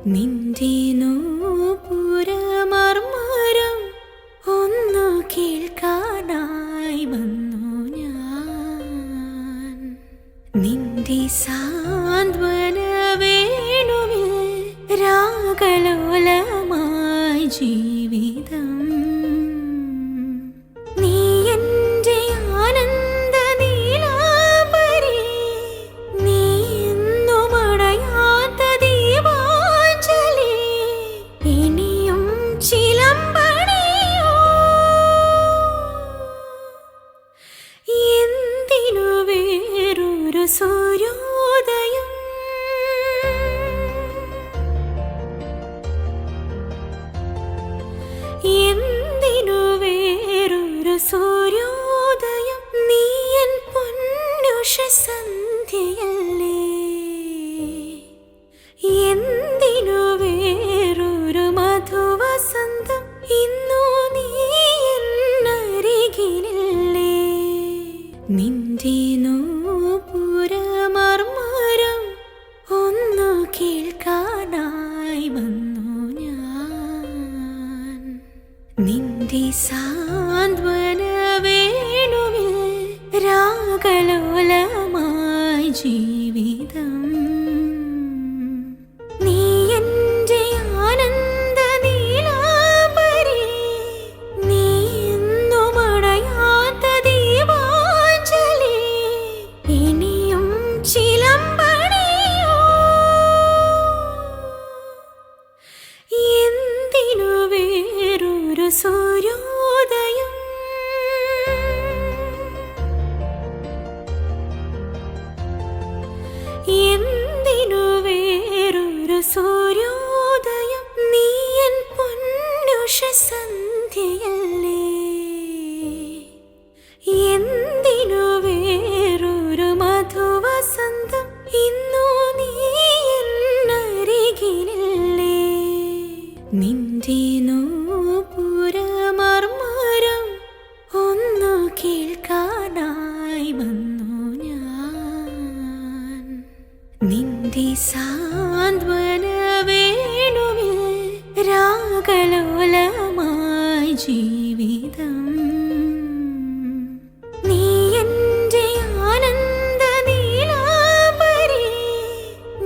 നിന്റെ നൂപുരമർമരം ഒന്നു കേൾക്കാനായി വന്നു ഞാൻ. നിന്റെ സാന്ത്വന വേണുവിൽ രാഗലോലമായി ജീവിതം. നീ എൻ്റെ ആനന്ദ നീലാംബരി, നീ എന്നും അടയാത്ത ദീപാഞ്ജലി. ഇനിയും ചിലമ്പണിയോ എന്തിനു വേറൊരു സൂര്യോദയം? എന്തിനു വേറൊരു സൂര്യോദയം? നീ എൻ പൊന്നുഷ സന്ധ്യയല്ലേ. എന്തിനു വേറൊരു മധുവസന്തം? ഇന്നു നീ എന്നരികിലില്ലേ. നിന്റെ നൂപുരമർമരം ഒന്നു കേൾക്കാനായി വന്നു ഞാൻ. നിന്റെ സാന്ത്വന വേണുവിൽ രാഗലോലമായി ജീവിതം. നീ എൻ്റെ ആനന്ദ നീലാംബരി, നീ എന്നും അടയാത്ത ദീപാഞ്ജലി. ഇനിയും ചിലമ്പണിയോ എന്തിനു വേറൊരു സൂര്യോദയം? എന്തിനു വേറൊരു സൂര്യോദയം? നീ എൻ പൊന്നുഷ സന്ധ്യയല്ലേ. എന്തിനു വേറൊരു മധുവസന്തം? ഇന്നു നീ എന്നരികിലില്ലേ. നിന്റെ നൂപുരമർമരം ഒന്നു കേൾക്കാനായി വന്നു ഞാൻ. നിന്റെ സാന്ത്വന വേണുവിൽ രാഗലോലമായി ജീവിതം. നീ എൻ്റെ ആനന്ദ നീലാംബരി,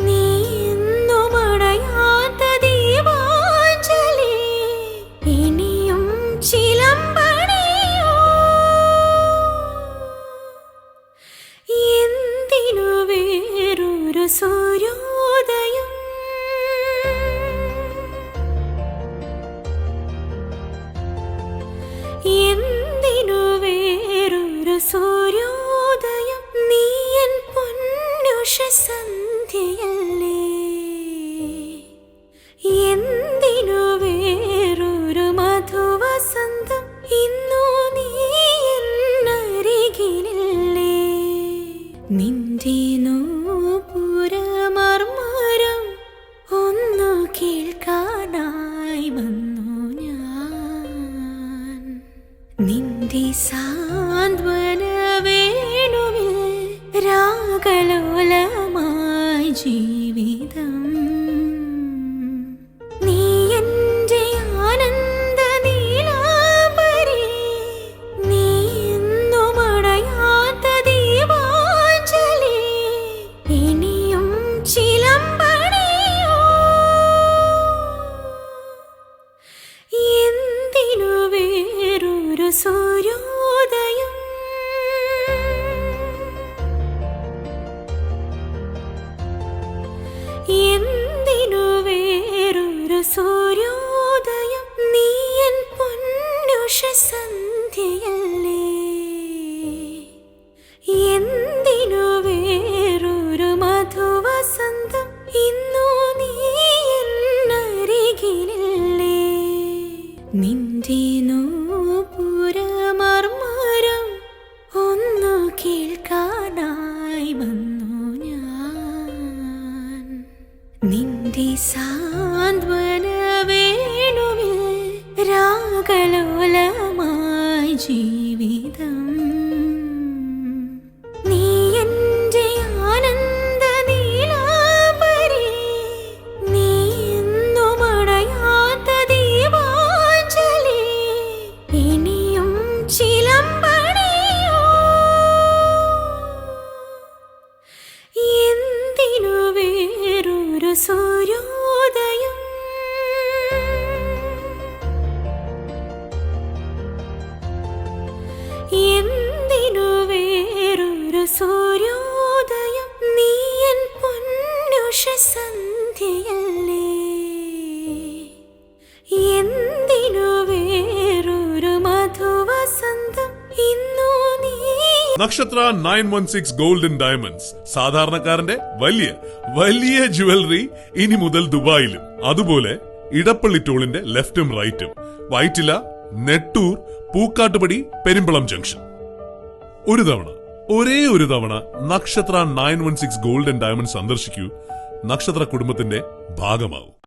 നീ എന്നും അടയാത്ത ദീപാഞ്ജലി. ഇനിയും ചിലമ്പണിയോ എന്തിനു വേറൊരു സൂര്യോദയം? എന്തിനു വേറൊരു സൂര്യോദയം? നീ എൻ പൊന്നുഷ സന്ധ്യയല്ലേ. എന്തിനു വേറൊരു മധുവസന്തം? ഇന്നു നീ എന്നരികിലില്ലേ. നിന്റെ നൂപുരമർമരം ഒന്നു കേൾക്കാനായി വന്നു ഞാൻ. നിന്റെ സാന്ത്വന വേണുവിൽ രാഗലോലമായി ജീവിതം. നീ എൻ്റെ ആനന്ദ നീലാംബരി, നീ എന്നും അടയാത്ത ദീപാഞ്ജലി. ഇനിയും ചിലമ്പണിയോ എന്തിനു വേറൊരു സൂര്യോദയം? എന്തിനു വേറൊരു സൂര്യോദയം? നീ എൻ പൊന്നുഷ സന്ധ്യയല്ലേ. എന്തിനു വേറൊരു മധുവസന്തം? ഇന്നു നീ എന്നരികിലില്ലേ. നിന്റെ നൂപുരമർമരം ഒന്നു കേൾക്കാനായി വന്നു ഞാൻ. നിന്റെ സാന്ത്വന വേണുവിൽ രാഗലോലമായി ജീവിതം. നീ എൻ്റെ ആനന്ദ നീലാംബരി, നീ നക്ഷത്ര 916 ഗോൾഡൻ ഡയമണ്ട്സ്, സാധാരണക്കാരന്റെ വലിയ വലിയ ജുവലറി ഇനി മുതൽ ദുബായിലും. അതുപോലെ ഇടപ്പള്ളി ടോളിന്റെ ലെഫ്റ്റും റൈറ്റും, വൈറ്റില, നെട്ടൂർ, പൂക്കാട്ടുപടി, പെരുമ്പളം ജംഗ്ഷൻ. ഒരേ ഒരു തവണ നക്ഷത്ര 916 ഗോൾഡൻ ഡയമണ്ട് സന്ദർശിക്കൂ. നക്ഷത്ര കുടുംബത്തിന്റെ ഭാഗമാവും.